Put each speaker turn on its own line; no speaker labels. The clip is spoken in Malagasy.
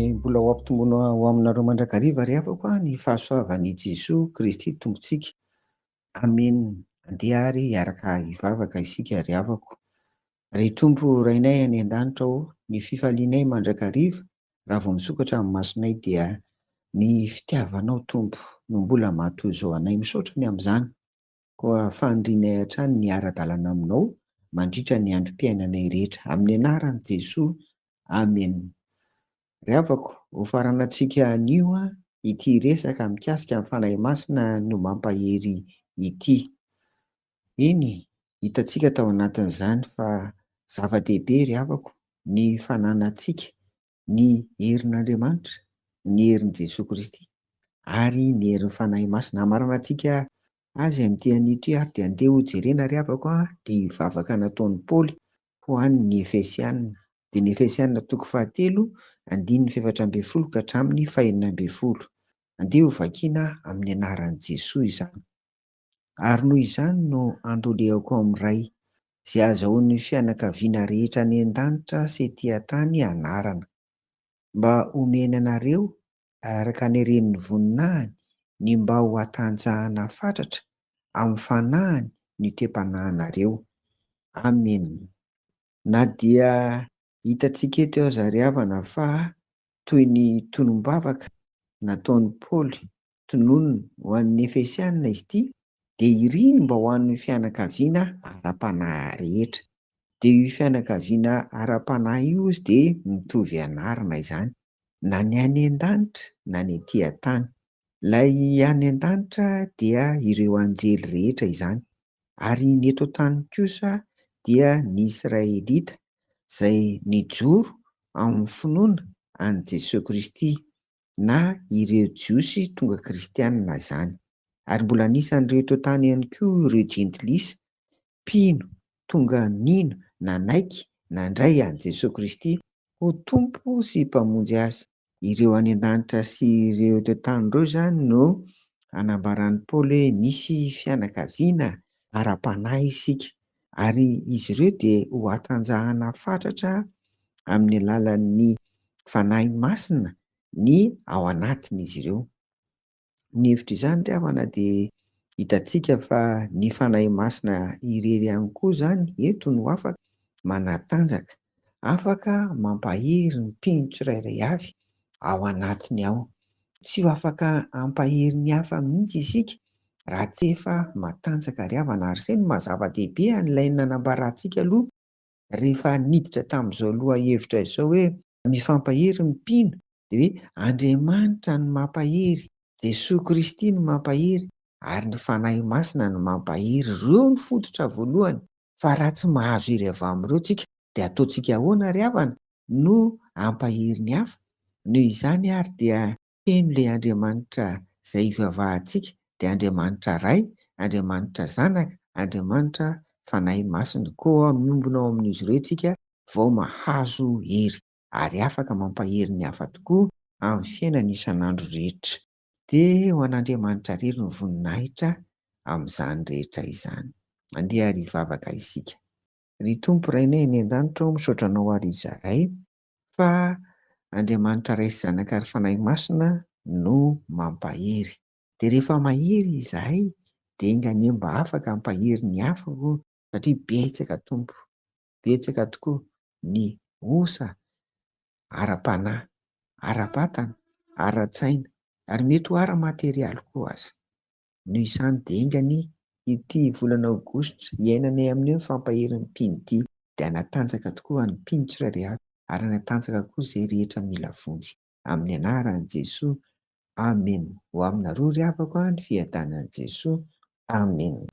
Mbola ho ampitomboina ho aminareo mandrakariva ry havako ny fahasoavan'i Jesoa Kristy Tompontsika. Amenina. Andeha ary hiaraka hivavaka isika ry havako. Ry Tompo Rainay any an-danitra ao, ny fifalianay mandrakariva raha vao misokatra amin'ny masonay dia ny fitiavanao Tompo no mbola mahatoy izao anay. Misaotra ny amin'izany, koa fandrinay hatrany ny ara-dalàna aminao mandritra ny androm-piainanay rehetra. Amin'ny anaran'i Jesoa. Amen. Ry havako, ho faranantsika anio ity resaka mikasika ny fanahy masina no mampahery ity. Iny, hitantsika tao anatin'izany fa zava-dehibe ry havako ny fananantsika ny herin'Andriamanitra, ny herin'i Jesoa Kristy ary ny herin'ny fanahy masina. Hamaranantsika azy amin'ity anio ary dia andeha ho jerena ry havako ny vavaka nataon'i Paoly ho an'ny Efesianina. Dia ny Efesianina 3:1-11 ka hatramin'ny 4:11. Andeha ho vakiana amin'ny anaran'i Jesoa izany. Ary noho izany no andolehako amin'iray izay azahoan'ny fianakaviana rehetra any an-danitra sy etỳ an-tany anarana, mba omena anareo araka ny haren'ny voninahiny ny mba ho atanjahana fatratra amin'ny fanahiny ny te-panahinareo. Amen. Na dia hitantsika eto aza ry havana fa toy ny tonom-bavaka nataon'i Paoly tononona ho an'ny Efesianina izy ity, dia iriny mba ho an'ny fianakaviana ara-panahy rehetra. Dia io fianakaviana ara-panahy io izy dia mitovy anarana izany, na ny any an-danitra na ny etỳ an-tany. Ilay any an-danitra dia ireo anjely rehetra izany, ary ny eto an-tany kosa dia ny Israelita izay nijoro amin'ny finoana an'i Jesoa Kristy, na ireo jiosy tonga kristianina izany. Ary mbola anisan'ireo eto an-tany ihany koa ireo jentilisa, mpino tonga nino nanaiky nandray an'i Jesoa Kristy ho tompo sy mpamonjy azy. Ireo any an-danitra sy ireo eto an-tany ireo izany no anambaran'i Paoly hoe misy fianakaviana ara-panahy isika, ary izy ireo dia ho atanjahana fatratra amin'ny alalan'ny fanahy masina ny ao anatin'izy ireo. Ny hevitra izany ry havana dia hitantsika fa ny fanahy masina irery ihany koa izany eto no afaka manatanjaka, afaka mampahery ny mpino tsirairay avy ao anatiny ao. Tsy ho afaka hampahery ny hafa mihitsy isika raha tsy efa matanjaka ry havana. Ary izay no maha-zava-dehibe an'ilay nanambarantsika aloha rehefa niditra tamin'izao lohahevitra izao hoe mifampahery ny mpino, dia hoe Andriamanitra no mampahery, Jesoa Kristy no mampahery, ary ny fanahy masina no mampahery. Ireo ny fototra voalohany. Fa raha tsy mahazo hery avy amin'ireo tsika dia ataontsika ahoana ry havana no hampahery ny hafa? Noho izany ary dia feno ilay Andriamanitra izay ivavahantsika, dia Andriamanitra Ray, Andriamanitra Zanaka, Andriamanitra Fanahy Masina. Koa miombona ao amin'izy ireo tsika vao mahazo hery, ary afaka mampahery ny hafa tokoa amin'ny fiainana isan'andro rehetra. Dia ho an'Andriamanitra irery ny voninahitra amin'izany rehetra izany. Andeha ary hivavaka isika. Ry Tompo Rainay any an-danitra, misaotra anao ary izahay fa Andriamanitra Ray sy Zanaka ary Fanahy Masina no mampahery. Dia rehefa mahery izahay dia ingania mba afaka hampahery ny hafako, satria betsaka Tompo, betsaka tokoa ny osa ara-panahy, ara-batana, ara-tsaina, ary mety ho ara-materialy koa aza. Noho izany dia ingany ity volana aogositra iainanay amin'ny fampahery ny mpino ity dia hanatanjaka tokoa ny mpino tsirairay avy, ary hanatanjaka koa izay rehetra mila vonjy. Amin'ny anaran'i Jesoa. Amen. Ho aminareo ry havako ny fiadanan'i Jesoa. Amen.